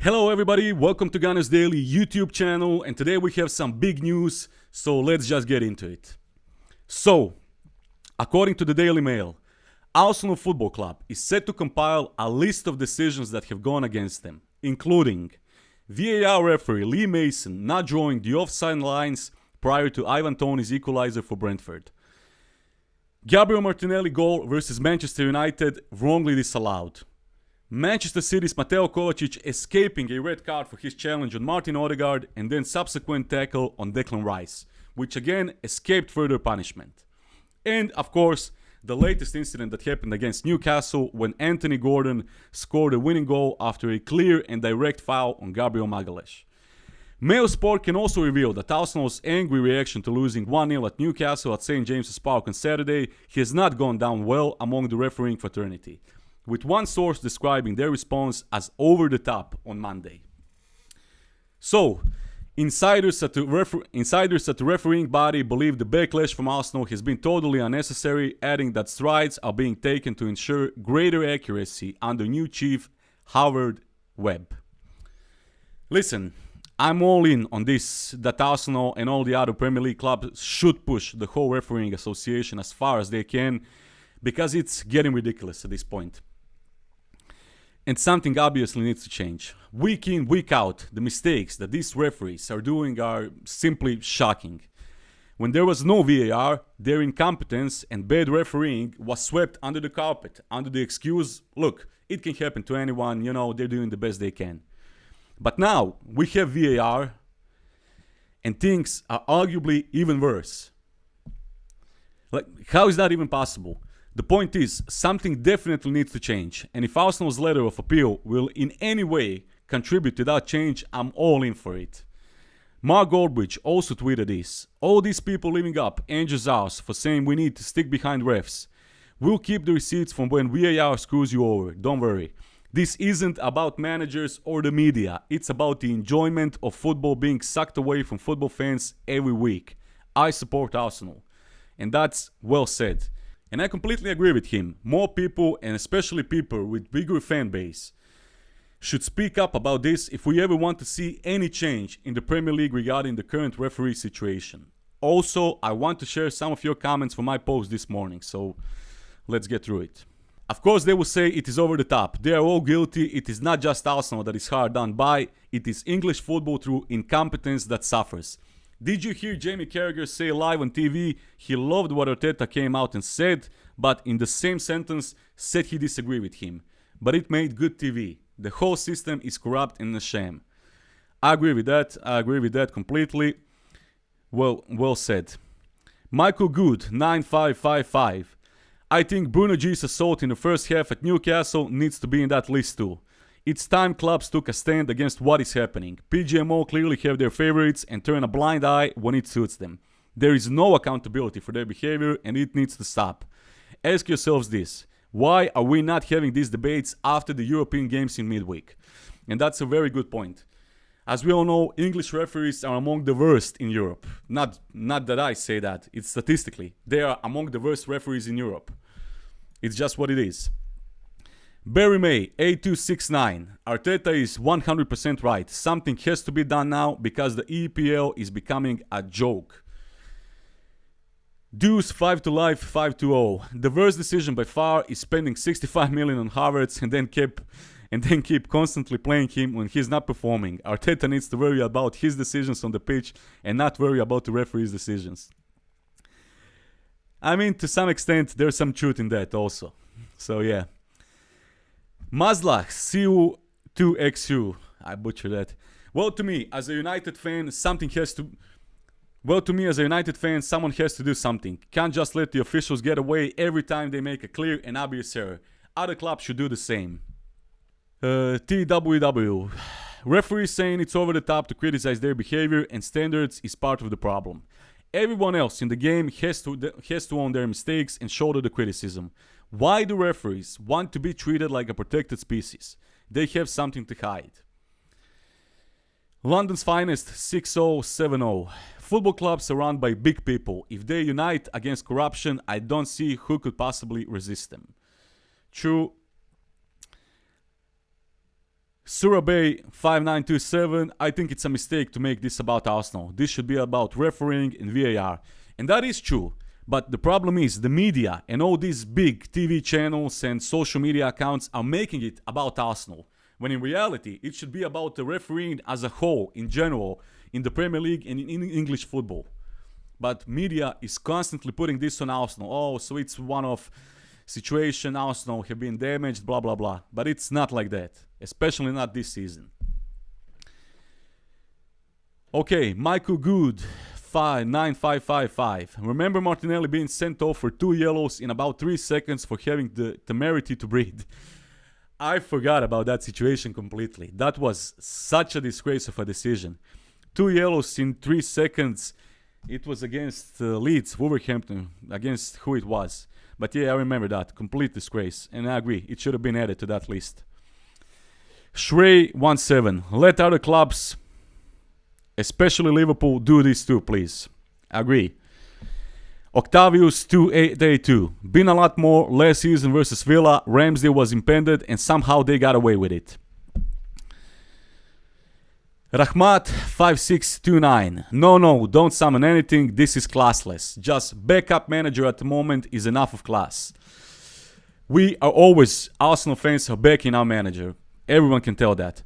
Hello everybody, welcome to Gunners Daily YouTube channel, and today we have some big news, so let's just get into it. So, according to the Daily Mail, Arsenal Football Club is set to compile a list of decisions that have gone against them, including VAR referee Lee Mason not drawing the offside lines prior to Ivan Toney's equalizer for Brentford, Gabriel Martinelli goal versus Manchester United wrongly disallowed, Manchester City's Mateo Kovacic escaping a red card for his challenge on Martin Odegaard and then subsequent tackle on Declan Rice, which again escaped further punishment. And of course, the latest incident that happened against Newcastle when Anthony Gordon scored a winning goal after a clear and direct foul on Gabriel Magalhaes. Mail Sport can also reveal that Arsenal's angry reaction to losing 1-0 at Newcastle at St. James's Park on Saturday has not gone down well among the refereeing fraternity, with one source describing their response as over the top on Monday. So, insiders at the refereeing body believe the backlash from Arsenal has been totally unnecessary, adding that strides are being taken to ensure greater accuracy under new chief Howard Webb. Listen, I'm all in on this, that Arsenal and all the other Premier League clubs should push the whole refereeing association as far as they can, because it's getting ridiculous at this point. And something obviously needs to change. Week in, week out, the mistakes that these referees are doing are simply shocking. When there was no VAR, their incompetence and bad refereeing was swept under the carpet, under the excuse, look, it can happen to anyone, they're doing the best they can. But now, we have VAR, and things are arguably even worse. How is that even possible? The point is, something definitely needs to change, and if Arsenal's letter of appeal will in any way contribute to that change, I'm all in for it. Mark Goldbridge also tweeted this: all these people living up Andrew's arse for saying we need to stick behind refs. We'll keep the receipts from when VAR screws you over, don't worry. This isn't about managers or the media, it's about the enjoyment of football being sucked away from football fans every week. I support Arsenal. And that's well said. And I completely agree with him. More people, and especially people with bigger fan base, should speak up about this if we ever want to see any change in the Premier League regarding the current referee situation. Also, I want to share some of your comments from my post this morning, so let's get through it. Of course, they will say it is over the top. They are all guilty. It is not just Arsenal that is hard done by. It is English football through incompetence that suffers. Did you hear Jamie Carragher say live on TV he loved what Arteta came out and said, but in the same sentence said he disagreed with him? But it made good TV. The whole system is corrupt and a sham. I agree with that. I agree with that completely. Well said. Michael Good, 9555. I think Bruno G's assault in the first half at Newcastle needs to be in that list too. It's time clubs took a stand against what is happening. PGMO clearly have their favorites and turn a blind eye when it suits them. There is no accountability for their behavior and it needs to stop. Ask yourselves this: why are we not having these debates after the European Games in midweek? And that's a very good point. As we all know, English referees are among the worst in Europe. Not that I say that, it's statistically. They are among the worst referees in Europe. It's just what it is. Barry May, 8269. Arteta is 100% right. Something has to be done now because the EPL is becoming a joke. Deuce 5 to life 520. The worst decision by far is spending 65 million on Havertz and then keep constantly playing him when he's not performing. Arteta needs to worry about his decisions on the pitch and not worry about the referee's decisions. I mean, to some extent, there's some truth in that also. So yeah. Mazlach, CU2XU. I butchered that. Well, to me, as a United fan, someone has to do something. Can't just let the officials get away every time they make a clear and obvious error. Other clubs should do the same. TWW. Referees saying it's over the top to criticize their behavior and standards is part of the problem. Everyone else in the game has to own their mistakes and shoulder the criticism. Why do referees want to be treated like a protected species? They have something to hide. London's finest, 6070. Football clubs are run by big people. If they unite against corruption, I don't see who could possibly resist them. True. Surabay 5927, I think it's a mistake to make this about Arsenal. This should be about refereeing and VAR. And that is true. But the problem is the media and all these big TV channels and social media accounts are making it about Arsenal. When in reality, it should be about the refereeing as a whole, in general, in the Premier League and in English football. But media is constantly putting this on Arsenal. Oh, so it's one of situation, Arsenal have been damaged, blah, blah, blah. But it's not like that. Especially not this season. Okay, Michael Good, 9555. Remember Martinelli being sent off for 2 yellows in about 3 seconds for having the temerity to breathe. I forgot about that situation completely. That was such a disgrace of a decision. 2 yellows in 3 seconds. It was against Leeds, Wolverhampton, against who it was. But yeah, I remember that. Complete disgrace. And I agree, it should have been added to that list. Shrey17. Let other clubs, especially Liverpool, do this too, please. Agree. Octavius 2882. Been a lot more last season versus Villa. Ramsdale was impended and somehow they got away with it. Rahmat 5629. No, don't summon anything. This is classless. Just backup manager at the moment is enough of class. We are always, Arsenal fans are backing our manager. Everyone can tell that.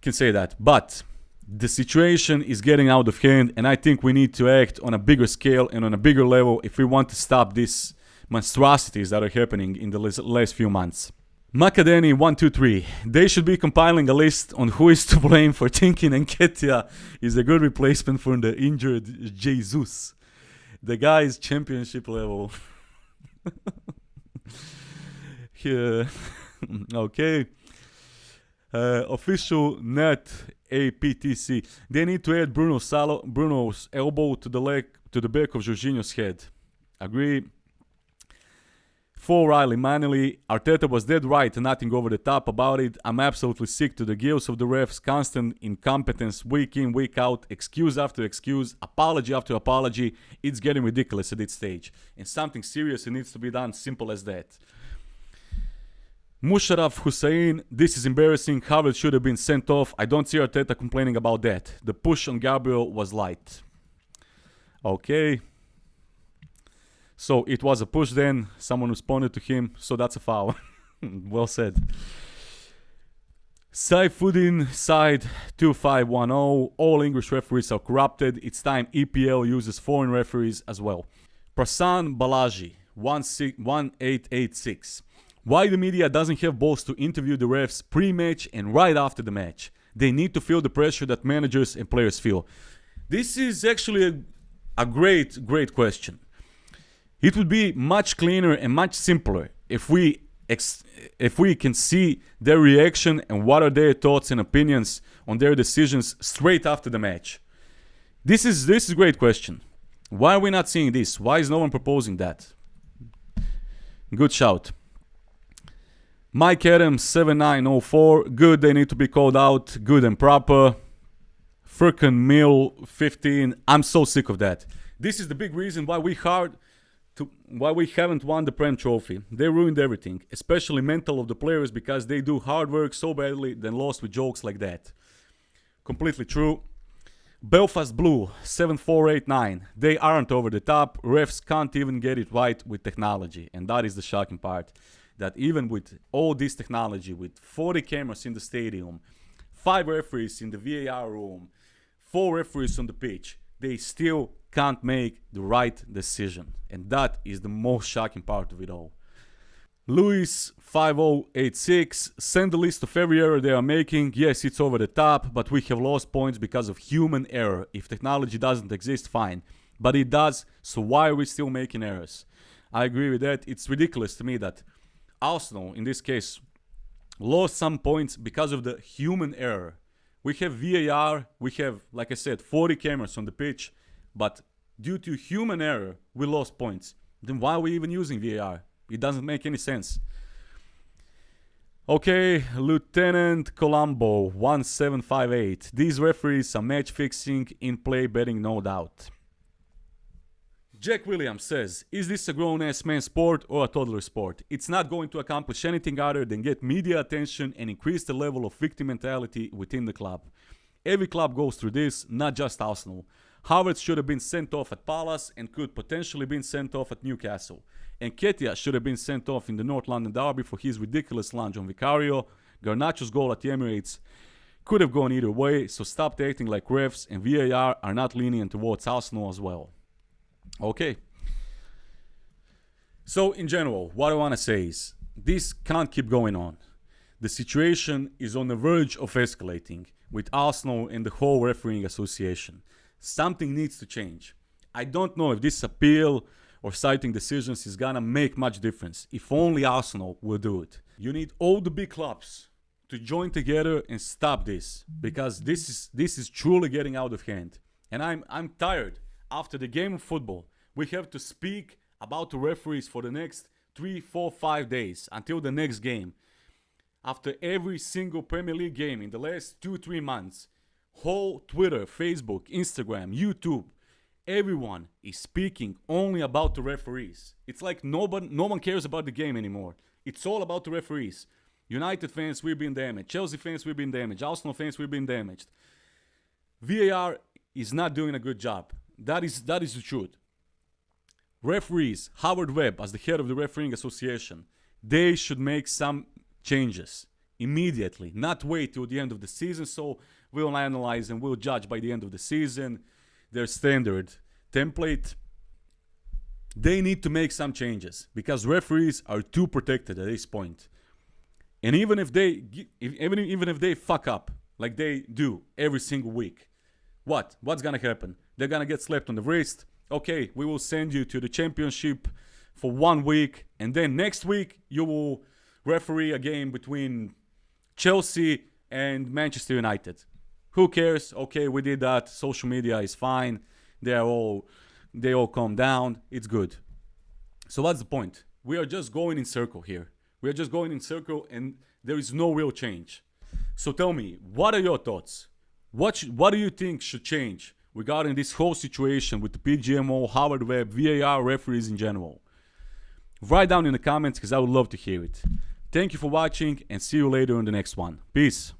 Can say that. But the situation is getting out of hand and I think we need to act on a bigger scale and on a bigger level if we want to stop these monstrosities that are happening in the last few months. Macadeni 123. They should be compiling a list on who is to blame for thinking Nketiah is a good replacement for the injured Jesus. The guy is championship level. Yeah. Okay. Official net APTC. They need to add Bruno's elbow to the back of Jorginho's head. Agree. For Riley Manley, Arteta was dead right and nothing over the top about it. I'm absolutely sick to the gills of the refs, constant incompetence week in, week out, excuse after excuse, apology after apology. It's getting ridiculous at this stage. And something serious needs to be done, simple as that. Musharraf Hussein, this is embarrassing. Havertz should have been sent off. I don't see Arteta complaining about that. The push on Gabriel was light. Okay. So it was a push then. Someone responded to him. So that's a foul. Well said. Saifuddin side 2510. All English referees are corrupted. It's time EPL uses foreign referees as well. Prasan Balaji 1886. Why the media doesn't have balls to interview the refs pre-match and right after the match? They need to feel the pressure that managers and players feel. This is actually a great question. It would be much cleaner and much simpler if we can see their reaction and what are their thoughts and opinions on their decisions straight after the match. This is a great question. Why are we not seeing this? Why is no one proposing that? Good shout. Mike Adams 7904. Good, they need to be called out. Good and proper. Frickin' Mill 15. I'm so sick of that. This is the big reason why we haven't won the Prem Trophy. They ruined everything, especially mental of the players because they do hard work so badly then lost with jokes like that. Completely true. Belfast Blue 7489. They aren't over the top. Refs can't even get it right with technology, and that is the shocking part. That even with all this technology, with 40 cameras in the stadium, 5 referees in the VAR room, 4 referees on the pitch, they still can't make the right decision. And that is the most shocking part of it all. Luis 5086, send the list of every error they are making. Yes, it's over the top, but we have lost points because of human error. If technology doesn't exist, fine. But it does, so why are we still making errors? I agree with that. It's ridiculous to me that Arsenal, in this case, lost some points because of the human error. We have VAR, we have, like I said, 40 cameras on the pitch, but due to human error, we lost points. Then why are we even using VAR? It doesn't make any sense. Okay, Lieutenant Colombo 1758. These referees are match fixing, in play betting, no doubt. Jack Williams says, is this a grown-ass man sport or a toddler sport? It's not going to accomplish anything other than get media attention and increase the level of victim mentality within the club. Every club goes through this, not just Arsenal. Havertz should have been sent off at Palace and could potentially been sent off at Newcastle. And Ketia should have been sent off in the North London derby for his ridiculous lunge on Vicario. Garnacho's goal at the Emirates could have gone either way, so stop acting like refs, and VAR are not lenient towards Arsenal as well. Okay. So in general, what I want to say is, this can't keep going on. The situation is on the verge of escalating with Arsenal and the whole refereeing association. Something needs to change. I don't know if this appeal or citing decisions is gonna make much difference. If only Arsenal will do it. You need all the big clubs to join together and stop this, because this is truly getting out of hand. And I'm tired. After the game of football, we have to speak about the referees for the next 3, 4, 5 days until the next game. After every single Premier League game in the last 2-3 months, whole Twitter, Facebook, Instagram, YouTube, everyone is speaking only about the referees. It's like no one cares about the game anymore. It's all about the referees. United fans, we've been damaged. Chelsea fans, we've been damaged. Arsenal fans, we've been damaged. VAR is not doing a good job. That is the truth. Referees, Howard Webb, as the head of the Refereeing Association, they should make some changes immediately, not wait till the end of the season. So we'll analyze and we'll judge by the end of the season their standard template. They need to make some changes because referees are too protected at this point. And even if they fuck up like they do every single week, what's gonna happen? They're gonna get slapped on the wrist. Okay, we will send you to the championship for 1 week, and then next week you will referee a game between Chelsea and Manchester United. Who cares? Okay, we did that. Social media is fine. They all calm down. It's good. So what's the point? We are just going in circle here. We are just going in circle, and there is no real change. So tell me, what are your thoughts? What do you think should change regarding this whole situation with the PGMO, Howard Webb, VAR, referees in general? Write down in the comments because I would love to hear it. Thank you for watching and see you later in the next one. Peace.